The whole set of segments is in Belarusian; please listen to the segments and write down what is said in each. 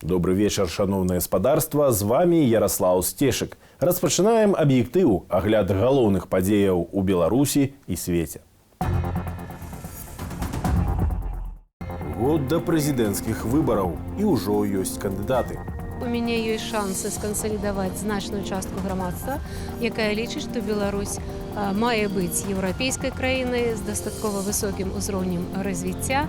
Добрый вечер, шановное спадарства. З вами Ярослав Стешек. Распачынаем аб'ектыў, агляд галоўных падзеяў у Беларусі і свеце. Год до прэзідэнцкіх выбараў і ўжо ёсць кандыдаты. У мяне ёсць шансы скансалідаваць значную частку грамадства, якая лічыць, што Беларусь мае быць еўрапейскай краінай з дастаткова высокім узроўнем развіцця.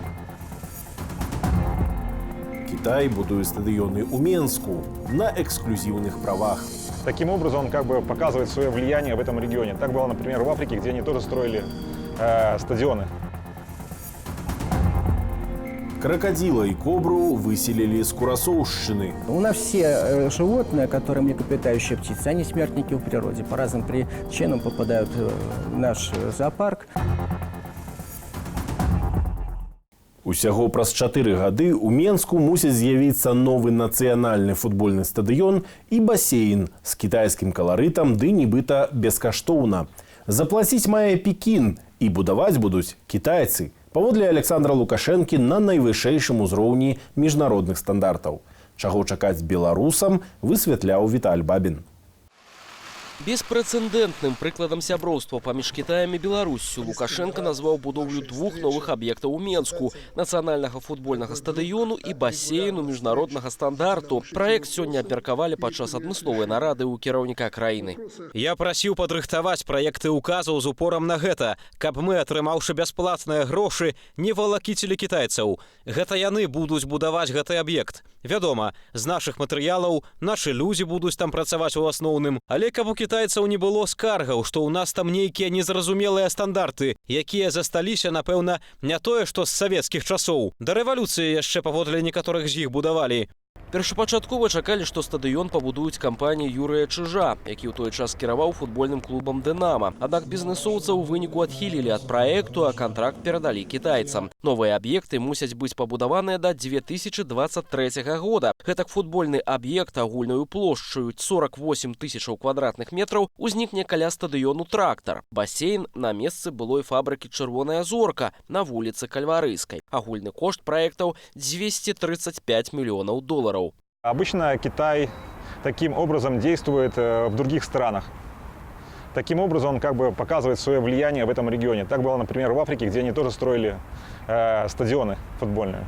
Китай будует стадионы у Менску на эксклюзивных правах. Таким образом, он как бы показывает свое влияние в этом регионе. Так было, например, в Африке, где они тоже строили стадионы. Крокодила и кобру выселили с Курасоушщины. У нас все животные, которые млекопитающие птицы, они смертники в природе. По разным причинам попадают в наш зоопарк. Усяго праз 4 гады у Менску мусіць з'явіцца новы нацыянальны футбольны стадыён і басейн з кітайскім каларытам, ды нібыта бескаштоўна. Заплаціць мае Пекін і будаваць будуць кітайцы. Паводле Александра Лукашэнкі на найвышэйшым узроўні міжнародных стандартаў. Чаго чакаць беларусам, высвятляў Віталь Бабін. Беспрэцэдэнтным прыкладам сяброўства паміж Кітаем і Беларуссю Лукашенко назваў будоўлю 2 новых аб'ектаў у Менску – нацыянальнага футбольнага стадыёну і басейну міжнароднага стандарту. Праект сёння абмеркавалі падчас адмысловай нарады ў кіраўніка краіны. Я прасіў падрыхтаваць праекты указаў з упорам на гэта, каб мы, атрымаўшы бясплатныя грошы, не валакіцілі кітайцаў. Гэта яны будуць будаваць гэты аб'ект. Вядома, з нашых матэрыялаў нашы людзі будуць там працаваць у асноўным, але каб у кітайцаў не было скаргаў, што ў нас там нейкія незразумелыя стандарты, якія засталіся, напэўна, не тое, што з савецкіх часоў. Да рэвалюцыі яшчэ паводле некаторых з іх будавалі. Першапачаткова чакалі, што стадыён пабудуюць кампанія Юрыя Чыжа, які ў той час кіраваў футбольным клубам «Дынама». Аднак бізнэсоўцы ў выніку адхілілі ад праекту, а кантракт перадалі кітайцам. Новыя аб'екты мусяць быць пабудаваныя да 2023 года. Гэтак футбольны аб'ект агульнаю плошчаю 48 тысячаў квадратных метраў узнікне каля стадыёну «Трактар». Басейн на месцы былой фабрыкі «Чырвоная зорка» на вуліцы Кальварыйскай. Агульны кошт праектаў – 235 миллионов долларов. Обычно Китай таким образом действует в других странах. Таким образом он как бы показывает свое влияние в этом регионе. Так было, например, в Африке, где они тоже строили стадионы футбольные.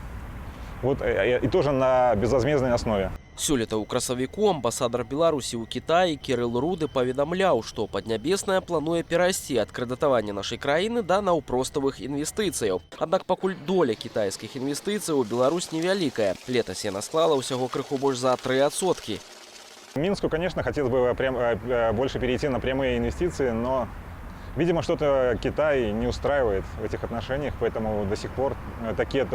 Вот, и тоже на безвозмездной основе. Сёлета ў красавіку амбасадар Беларусі ў Кітаі Кірыл Руды паведамляў, што Паднябесная плануе перайсці ад крэдытавання нашай краіны да наўпроставых інвестыцыяў. Аднак пакуль доля кітайскіх інвестыцыяў у Беларусь невялікая. Летась яна склала ўсяго крыху больш за 3%. Минску, конечно, хотелось бы больше перейти на прямые инвестиции, но, видимо, что-то Китай не устраивает в этих отношениях, поэтому до сих пор такая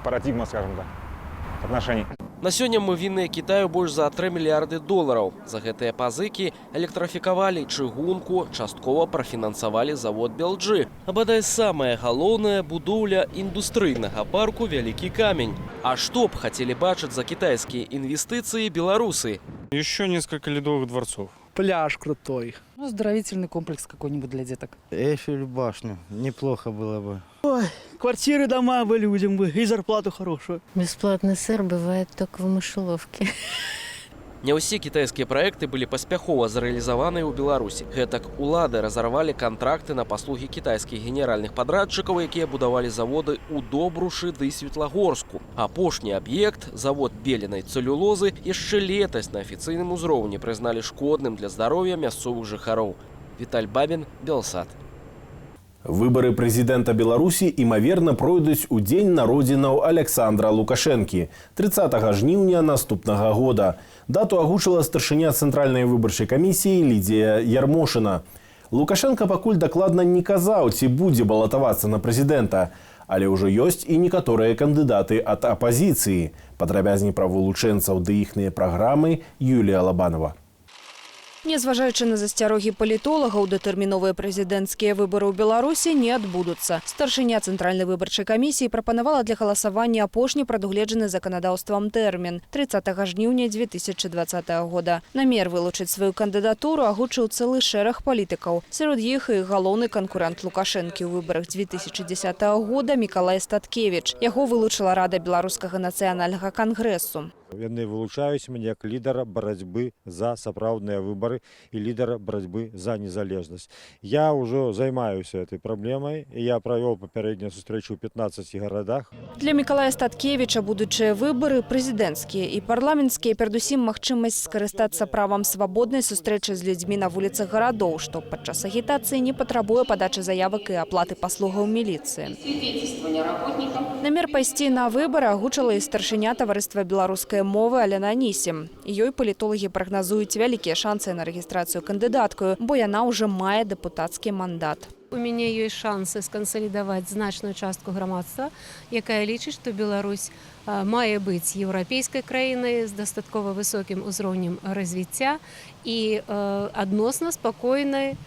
парадигма, скажем так, отношений. На сёння мы вінныя Кітаю больш за 3 мільярды долараў. За гэтыя пазыкі электрафікавалі чыгунку, часткова прафінансавалі завод «Белджы». А бадай самая галоўная будоўля індустрыйнага парку «Вялікі камень». А што б хацелі бачыць за кітайскія інвестыцыі беларусы? Еще несколько ледовых дворцов. Пляж крутой. Ну, оздоровительный комплекс какой-нибудь для деток. Эйфель башню. Неплохо было бы. Ой, квартиры, дома бы людям бы и зарплату хорошую. Бесплатный сыр бывает только в мышеловке. Не ўсе кітайскія праекты былі паспяхова зарэалізаваныя ў Беларусі. Гэтак улады разарвалі кантракты на паслугі кітайскіх генеральных падрадчыкаў, якія будавалі заводы ў Добрушы ды Светлагорску. Апошні аб'ект, завод беленай цэлюлозы, яшчэ летась на афіцыйным узроўні прызналі шкодным для здароўя мясцовых жыхароў. Віталь Бабін, Белсат. Выборы прэзідэнта Беларусі імаверна пройдуць у дзень народзінаў Александра Лукашэнкі 30 жніўня наступнага года. Дату агучыла старшыня цэнтральнай выбарчай камісіі Лідзія Ярмошына. Лукашенко пакуль дакладна не казаў, ці будзе балатавацца на прэзідэнта, але ўжо ёсць і некаторыя кандыдаты ад апазіцыі. Падрабязней пра вылучэнцаў ды іхныя праграмы Юлія Лабанова. Незважаючы на засцярогі палітолагаў, датэрміновыя прэзідэнцкія выбары ў Беларусі не адбудуцца. Старшыня Цэнтральнай выбарчай камісіі прапанавала для галасавання апошні прадугледжаны заканадаўствам тэрмін – 30 жніўня 2020 года. Намер вылучыць сваю кандыдатуру агучыў цэлы шэраг палітыкаў. Сярод іх і галоўны канкурэнт Лукашэнкі ў выбарах 2010 года Мікалай Статкевіч. Яго вылучыла Рада Беларускага нацыянальнага кангрэсу. Яны вылучаюць мяне як лідара барацьбы за сапраўдныя выбары і лідара барацьбы за незалежнасць. Я ўжо займаюся этой праблемай, і я правёў папярэднюю сустрэчу ў 15 гарадах. Для Мікалая Статкевіча будучыя выбары прэзідэнцкія і парламенцкія перадусім магчымасць скарыстацца правам свабоднай сустрэчы з людзьмі на вуліцах гарадоў, што падчас агітацыі не патрабуе падачы заявак і аплаты паслугаў міліцыі. Намер пайсці на выбары агучыла і старшыня таварыства беларускай мовы Алена Анісім. Ёй палітолагі прагназуюць вялікія шансы на рэгістрацыю кандыдаткаю, бо яна ўжо мае дэпутацкі мандат. У мяне ёсць шансы скансалідаваць значную частку грамадства, якая лічыць, што Беларусь мае быць еўрапейскай краінай з дастаткова высокім узроўнем развіцця і адносна спакойнай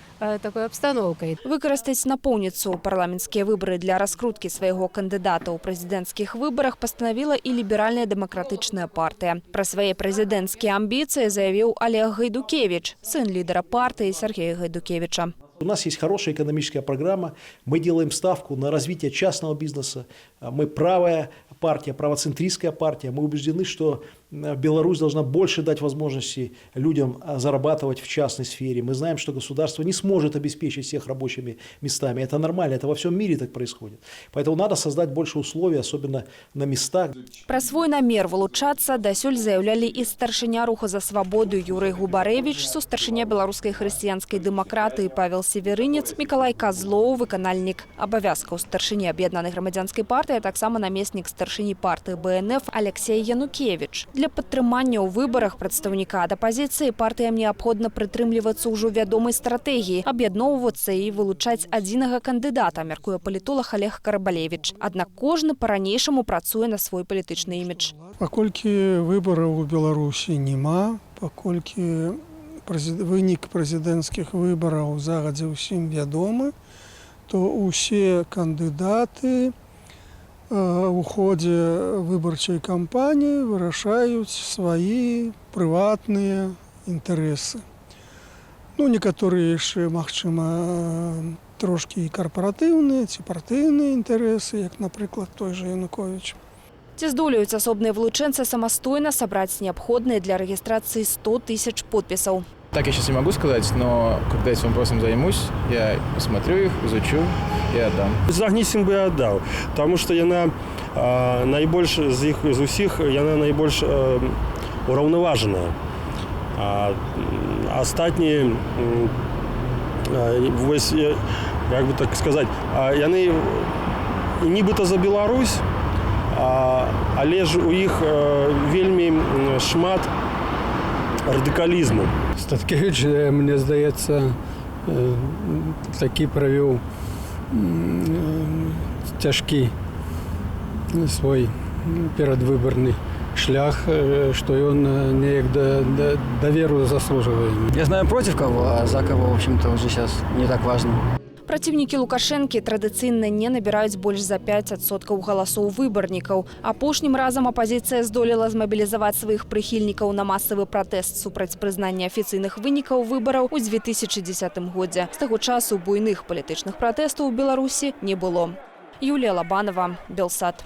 такой абстаноўкай. Выкарыстаць напоўніцу парламенцкія выбары для раскруткі свайго кандыдата ў прэзідэнцкіх выбарах пастанавіла і ліберальная дэмакратычная партыя. Пра свае прэзідэнцкія амбіцыі заявіў Олег Гайдукевич, сын лідара партыі Сергея Гайдукевича. У нас есть хорошая экономическая программа. Мы делаем ставку на развитие частного бизнеса. Мы правая партия, правоцентристская партия. Мы убеждены, что Беларусь должна больше дать возможности людям зарабатывать в частной сфере. Мы знаем, что государство не сможет обеспечить всех рабочими местами. Это нормально, это во всем мире так происходит. Поэтому надо создать больше условий, особенно на местах. Пра свой намер вылучацца дасюль заяўлялі і старшыня руху за свабоду Юрый Губарэвіч, сустаршыня беларускай хрысціянскай дэмакратыі Павел Северынец, Мікалай Казлоў, выканальнік абавязкаў старшыні аб'яднанай грамадзянскай партыі, а таксама намеснік старшыні партыі БНФ Алексей Янукевич. Для падтрымання ў выбарах прадстаўніка ад апазіцыі партыям неабходна прытрымлівацца ўжо вядомай стратэгіі, аб'ядноўвацца і вылучаць адзінага кандыдата, мяркуе палітолог Олег Карабалевіч. Аднак кожны па-ранейшаму працуе на свой палітычны імідж. Паколькі выбараў у Беларусі няма, паколькі вынік прэзідэнцкіх выбараў загадзя ўсім вядомы, то ўсе кандыдаты у ходзе выбарчай кампаніі вырашаюць свае прыватныя інтарэсы. Некаторыя яшчэ, магчыма, трошкі карпаратыўныя ці партыйныя інтарэсы, як, напрыклад, той жа Янукович. Ці здолеюць асобныя вылучэнцы самастойна сабраць неабходныя для рэгістрацыі 100 000 подпісаў? Так я сейчас не могу сказать, но когда этим вопросом займусь, я посмотрю их, изучу и отдам. За Агнісім бы я отдал, потому что яна найбольш з іх з усіх яна найбольш ураўнаважаная. Астатнія вось, як бы так сказаць, яны нібыта за Беларусь, але ж у іх вельмі шмат радыкалізму. Статкевич, мне здаецца, такі правёў цяжкі свой перадвыбарны шлях, што ён неяк даверу заслуживае. Я знаю против кого, а за кого, в общем-то, уже сейчас не так важно. Праціўнікі Лукашэнкі традыцыйна не набіраюць больш за 5% галасоў выбарнікаў. Апошнім разам апазіцыя здолела змабілізаваць сваіх прыхільнікаў на масавы пратэст супраць прызнання афіцыйных вынікаў выбараў у 2010 годзе. З таго часу буйных палітычных пратэстаў у Беларусі не было. Юлія Лабанова, Белсат.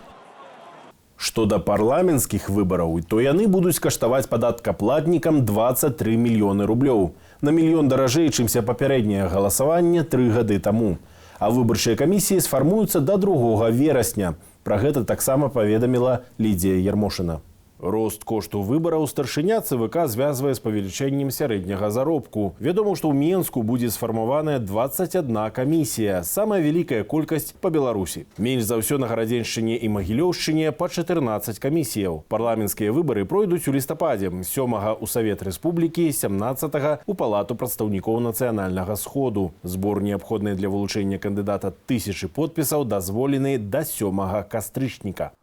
Што да парламенцкіх выбараў, то яны будуць каштаваць падаткаплатнікам 23 мільёны рублёў. На мільён даражэй, чымся папярэдняе галасаванне 3 гады таму. А выбарчыя камісіі сфармуюцца да 2 верасня. Пра гэта таксама паведаміла Лідія Ярмошына. Рост кошту выбараў старшыня ЦВК звязвае з павелічэннем сярэдняга заробку. Вядома, што ў Менску будзе сфармаваная 21 камісія, самая вялікая колькасць па Беларусі. Менш за ўсё на Гарадзеншчыне і Магілёўшчыне па 14 камісіяў. Парламенцкія выбары пройдуць у лістападзе, 7 у Савет Рэспублікі, 17 у Палату прадстаўнікоў нацыянальнага сходу. Збор неабходны для вылучэння кандыдата 1000 подпісаў дазволены да 7 кастрычніка.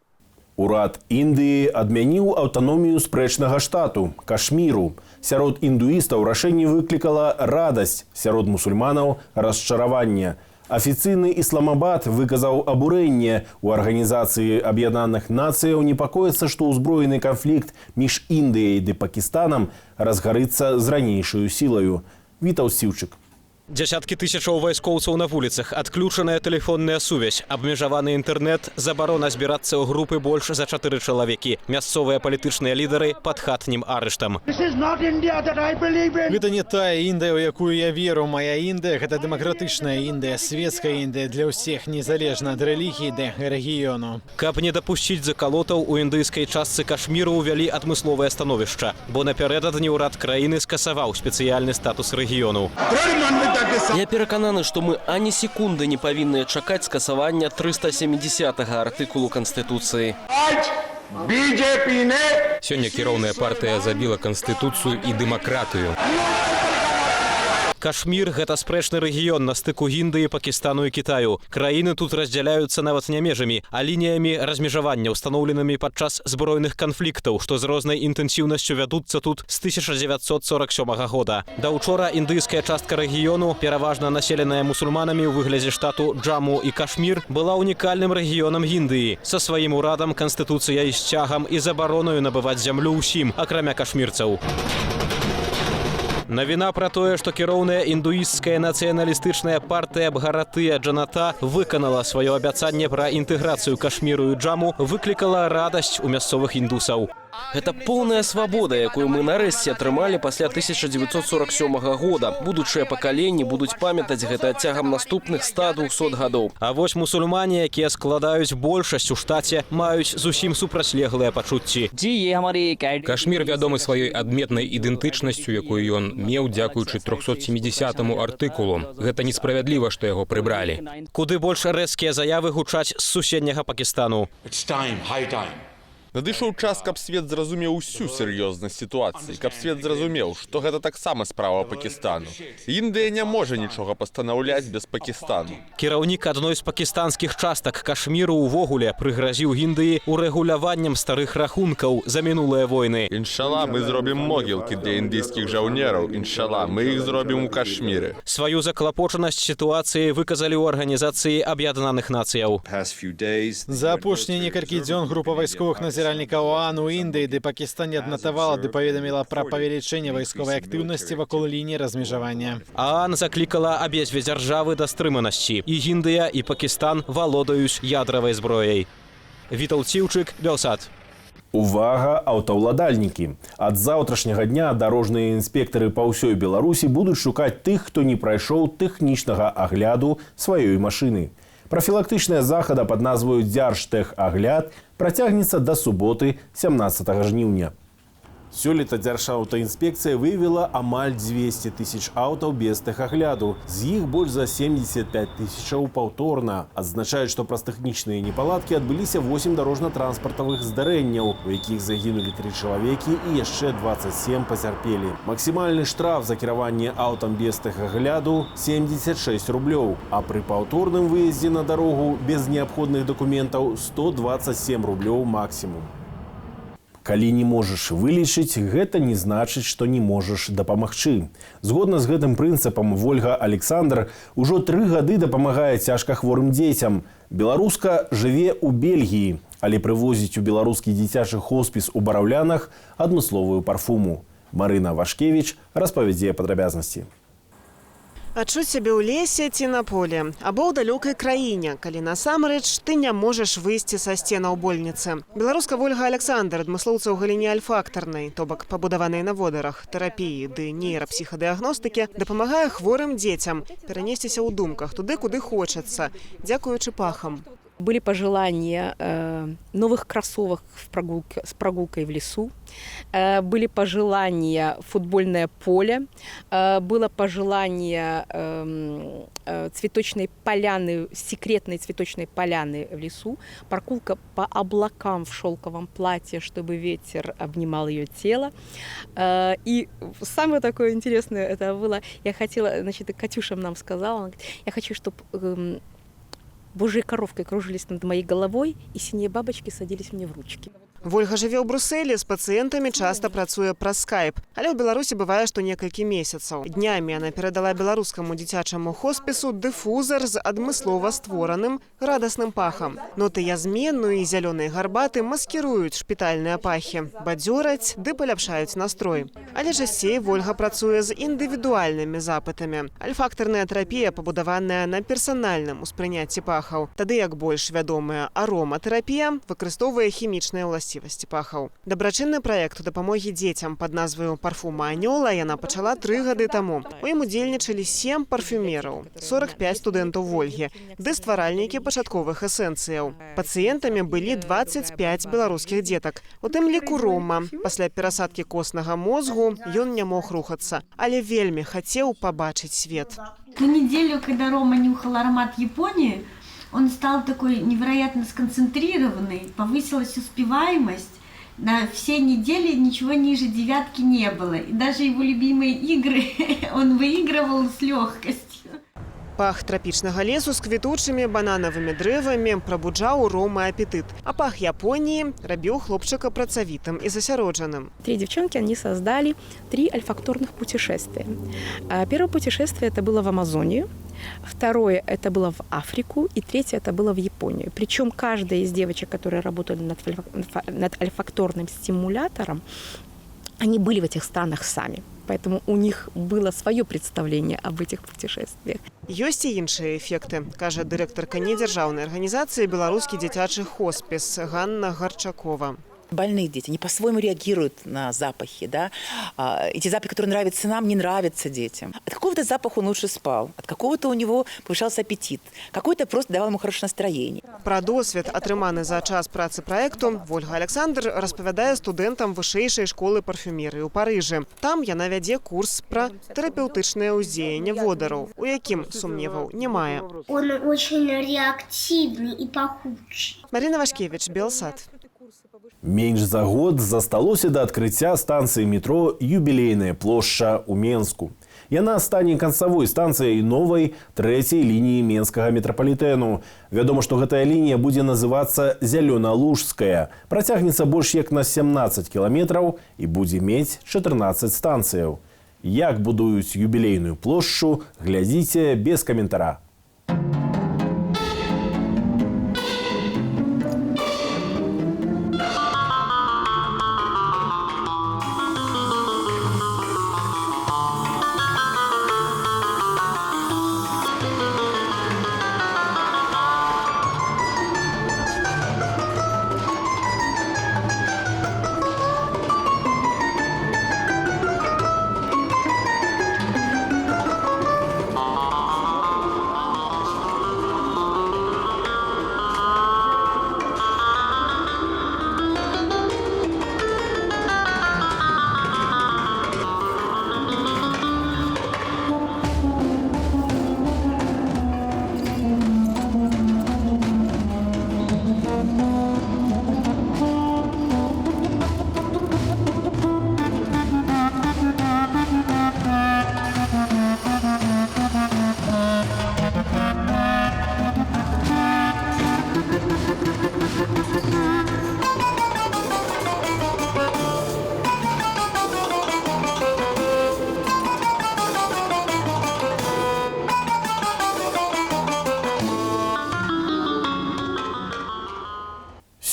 Урад Індыі адмяніў аўтаномію спрэчнага штату Кашміру. Сярод індуістаў рашэнне выклікала радасць, сярод мусульманаў расчараванне. Афіцыйны Ісламабад выказаў абурэнне. У Арганізацыі Аб'яднаных Нацыяў непакоіцца, што ўзброены канфлікт між Індыяй ды Пакістанам разгарыцца з ранейшаю сілаю. Вітаў Сіўчык. Дзясяткі тысячаў вайскоўцаў на вуліцах, адключаная тэлефонная сувязь, абмежаваны інтэрнэт, забарона збірацца ў групы больш за 4 чалавекі. Мясцовыя палітычныя лідары пад хатнім арыштам. Гэта не тая Індыя, у якую я веру. Моя Індыя – гэта дэмакратычная Індыя, светская Індыя для ўсіх, незалежна ад рэлігіі ды рэгіёну. Каб не дапусціць закалотаў, у індыйскай частцы Кашміру ўвялі адмысловае становішча, бо напярэдадні ўрад краіны скасаваў спецыяльны статус рэгіёну. Я перакананы, што мы ані секунды не павінны чакаць скасавання 370-га артыкулу Канстытуцыі. Сёння кіроўная партыя забіла Канстытуцыю і дэмакратыю. Кашмір – гэта спрэчны рэгіён на стыку Індыі, Пакістану і Кітаю. Краіны тут раздзяляюцца нават не межамі, а лініямі размежавання, устаноўленымі падчас збройных канфліктаў, што з рознай інтэнсіўнасцю вядуцца тут з 1947 года. Да ўчора індыйская частка рэгіёну, пераважна населеная мусульманамі ў выглядзе штату Джаму і Кашмір, была унікальным рэгіёнам Індыі, са сваім урадам, канстытуцыяй, сцягам і забаронаю набываць зямлю ўсім, акрамя кашмірцаў. Навіна пра тое, што кіроўная індуісцкая нацыяналістычная партыя Бхаратыя Джаната выканала сваё абяцанне пра інтэграцыю Кашміру і Джаму, выклікала радасць у мясцовых індусаў. Гэта поўная свабода, якую мы нарэшце атрымалі пасля 1947 года. Будучыя пакаленні будуць памятаць гэта цягам наступных 100-200 гадоў. А вось мусульмане, якія складаюць большасць у штаце, маюць зусім супрацьлеглыя пачуцці. Кашмір вядомы сваёй адметнай ідэнтычнасцю, якую ён меў дзякуючы 370-му артыкулу. Гэта несправядліва, што яго прыбралі. Куды больш рэзкія заявы гучаць з суседняга Пакістану. Надышоў час, каб свет зразумеў усю сер'ёзнасць сітуацыі, каб свет зразумеў, што гэта таксама справа Пакістану. Індыя не можа нічога пастанаўляць без Пакістану. Кіраўнік адной з пакістанскіх частак Кашміру ўвогуле прыгразіў Індыі урэгуляваннем старых рахункаў за мінулыя войны. Іншала, мы зробім могілкі для індыйскіх жаўнераў. Іншала, мы іх зробім у Кашміры. Сваю заклапочанасць сітуацыі выказалі ў Арганізацыі Аб'яднаных Нацыяў. За апошнія некалькі дзён група вайсковых назіральнікаў ОАН у Індыі ды Пакістане аднатавала ды паведаміла пра павелічэнне вайсковай актыўнасці вакол лініі размежавання. ОАН заклікала абедзве дзяржавы да стрыманасці. І Індыя, і Пакістан валодаюць ядравай зброяй. Вітаў Сіўчык, Белсат. Увага, аўтаўладальнікі! Ад заўтрашняга дня дарожныя інспектары па ўсёй Беларусі будуць шукаць тых, хто не прайшоў тэхнічнага агляду сваёй машыны. Прафілактычная захада пад назваю «Дзяржтэхагляд» працягнецца да суботы 17 жніўня. Сёлета Дзяржаўтаінспекцыя выявіла амаль 200 тысяч аўтаў без тэхагляду. З іх больш за 75 тысячаў паўторна. Адзначаюць, што праз тэхнічныя непаладкі адбыліся 8 дарожна-транспартавых здарэнняў, у якіх загінулі 3 чалавекі і яшчэ 27 пацярпелі. Максімальны штраф за кіраванне аўтам без тэхагляду – 76 рублёў, а пры паўторным выездзе на дарогу без неабходных дакументаў – 127 рублёў максімум. Калі не можаш вылечыць, гэта не значыць, што не можаш дапамагчы. Згодна з гэтым прынцыпам Вольга Александр ужо 3 гады дапамагае цяжкахворым дзецям. Беларуска жыве ў Бельгіі, але прывозіць у беларускі дзіцячы хоспіс у Бараўлянах адмысловую парфуму. Марына Вашкевіч распавядзе падрабязнасці. Адчуць сябе ў лесе ці на полі, або ў далёкай краіне, калі насамрэч ты не можаш выйсці са сценаў больніцы. Беларуска Вольга Александр, адмыслоўца ў галіне альфактарнай, то бок пабудаванай на водарах, тэрапіі ды нейрапсіхадыягностыкі, дапамагае хворым дзецям перанесціся ў думках туды, куды хочацца, дзякуючы пахам. Были пожелания новых кроссовок с прогулкой в лесу, были пожелания футбольное поле, было пожелание цветочной поляны, секретной цветочной поляны в лесу, прогулка по облакам в шелковом платье, чтобы ветер обнимал ее тело. И самое такое интересное это было, я хотела, значит, Катюша нам сказала, я хочу, чтобы божьей коровкой кружились над моей головой, и синие бабочки садились мне в ручки. Вольга жыве ў Брусэлі, з пацыентамі часта працуе праз скайп. Але ў Беларусі бывае, што некалькі месяцаў. Днямі яна перадала беларускаму дзіцячаму хоспісу дыфузар з адмыслова створаным радасным пахам. Ноты язмену і зялёныя гарбаты маскіруюць шпітальныя пахі, бадзёраць ды паляпшаюць настрой. Але часцей Вольга працуе з індывідуальнымі запытамі. Альфактарная тэрапія пабудаваная на персанальным успрыняцці пахаў. Тады як больш вядомая ароматэрапія выкарыстоўвае хімічныя ўласцівасці пахаў. Дабрачынны праект у дапамогі дзецям пад назваю «Парфума анёла» яна пачала 3 гады таму. У ім удзельнічалі 7 парфюмераў, 45 студэнтаў Вольгі, ды стваральнікі пачатковых эсэнцыяў. Пацыентамі былі 25 беларускіх дзетак. У тым ліку Рома. Пасля перасадкі коснага мозгу ён не мог рухацца, але вельмі хацеў пабачыць свет. На неделю, когда Рома нюхал аромат Японии, он стал такой невероятно сконцентрированный, повысилась успеваемость. На все недели ничего ниже 9 не было. И даже его любимые игры он выигрывал с легкостью. Пах трапічнага лесу з квітучымі бананавымі дрэвамі прабуджаў у Ромы апетыт. А пах Японіі рабіў хлопчыка працавітым і засяроджаным. 3 девчонки, они создали 3 альфакторных путешествия. Первое путешествие это было в Амазонию, второе это было в Африку и третье это было в Японию. Причем каждая из девочек, которые работали над альфакторным стимулятором, они были в этих странах сами. Поэтому у них было свое представление об этих путешествиях. Ёсць і іншыя эфекты, кажа дырэктарка недзяржаўнай арганізацыі «Беларускі дзіцячы хоспіс» Ганна Гарчакова. Больные дети, они по-своему реагируют на запахи, да. Эти запахи, которые нравятся нам, не нравятся детям. От какого-то запаха он лучше спал, от какого-то у него повышался аппетит, какой-то просто давал ему хорошее настроение. Пра досвед, атрыманы за час працы праекту, Вольга Александр распавядае студэнтам вышэйшай школы парфюмерыі ў Парыжы. Там яна вядзе курс пра тэрапеўтычнае ўздзеянне водараў, у якім сумневаў не мае. Он очень реактивный и пахучий. Марина Вашкевич, Белсад. Меньш за год засталося да адкрыцця станцыі метро «Юбілейная плошча» ў Менску. Яна стане канцавой станцыяй новай 3-й лініі менскага метрапалітэну. Вядома, што гэтая лінія будзе называцца «Зялёна-Лужская». Працягнецца больш як на 17 кіламетраў і будзе мець 14 станцыяў. Як будуюць юбілейную плошчу, глядзіце без каментара.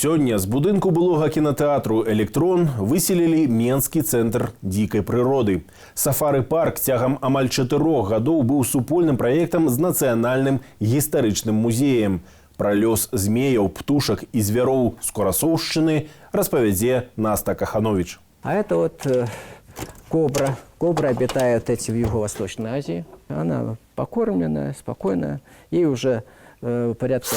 Сёння з будынку былога кінатэатру «Электрон» выселілі Менскі цэнтр дзікай прыроды. Сафары-парк цягам амаль 4 гадоў быў супольным праектам з нацыянальным гістарычным музеем. Пра лёс змеяў, птушак і звяроў з Курасоўшчыны распавядзе Наста Каханович. А это вот кобра. Кобра обитает в Юго-Восточной Азии. Она покормленная, спокойная. Ей уже порядка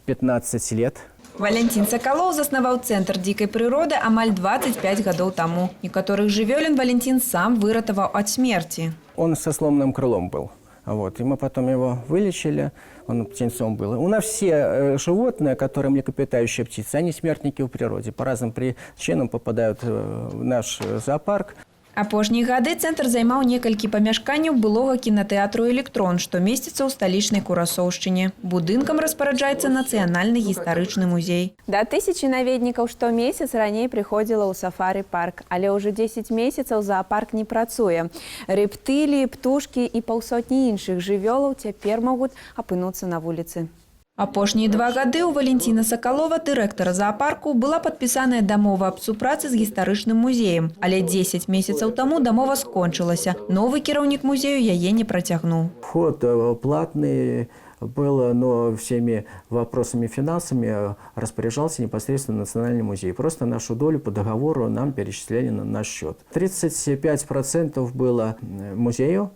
15 лет. Валентин Соколов заснаваў цэнтр дзікай прыроды амаль 25 гадоў таму. Некаторых жывёлін Валентин сам выратаваў ад смерти. Он со сломанным крылом был. Вот. И мы потом его вылечили, он птенцом был. У нас все животные, которые млекопитающие птицы, они смертники в природе. По разным причинам попадают в наш зоопарк. Апошнія гады цэнтр займаў некалькі памяшканняў былога кінатэатру «Электрон», што месціцца ў сталічнай Курасоўшчыне. Будынкам распараджаецца Нацыянальны гістарычны музей. Да 1000 наведнікаў штомесяц раней прыходзіла ў сафары-парк, але ўжо 10 месяцаў зоапарк не працуе. Рэптыліі, птушкі і паўсотні іншых жывёлаў цяпер могуць апынуцца на вуліцы. Апошнія 2 гады ў Валентина Сакалова, дырэктара зоапарку, была падпісаная дамова аб супрацы з гістарычным музеем. Але 10 месяцаў таму дамова скончылася. Новы кіраўнік музею яе не працягнуў. Вход платный был, но всеми вопросами финансами распоряжался непосредственно Национальный музей. Просто нашу долю по договору нам перечисляли на наш счет. 35% было музею,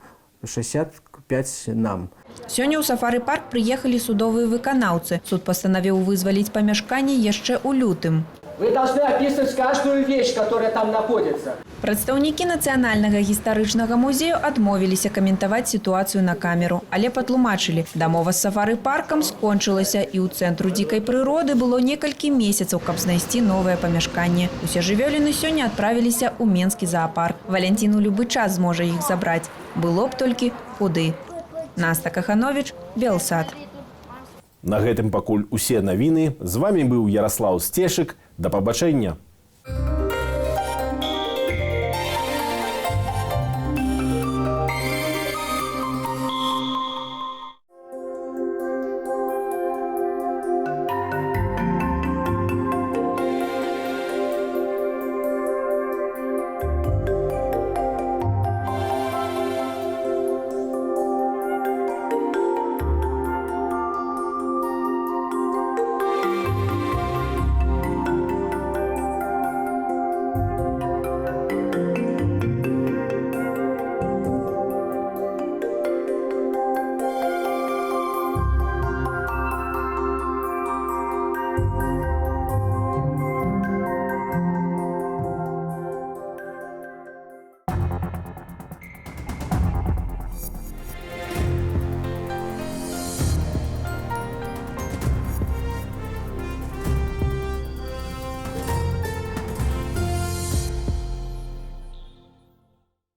65% нам. Сёння ў сафары-парк прыехалі судовыя выканаўцы. Суд пастанавіў вызваліць памяшканне яшчэ ў лютым. Вы должны описывать каждую вещь, которая там находится. Прадстаўнікі Нацыянальнага гістарычнага музею адмовіліся каментаваць сітуацыю на камеру, але патлумачылі, дамова з сафары-паркам скончылася і ў цэнтру дзікай прыроды было некалькі месяцаў, каб знайсці новае памяшканне. Усе жывёліны сёння адправіліся ў Менскі зоапарк. Валянцін у любы час зможа іх забраць. Было б толькі куды. Наста Каханович, Белсад. На гэтым пакуль усе навіны. З вами быў Ярослаў Сцешык. Да пабачэння.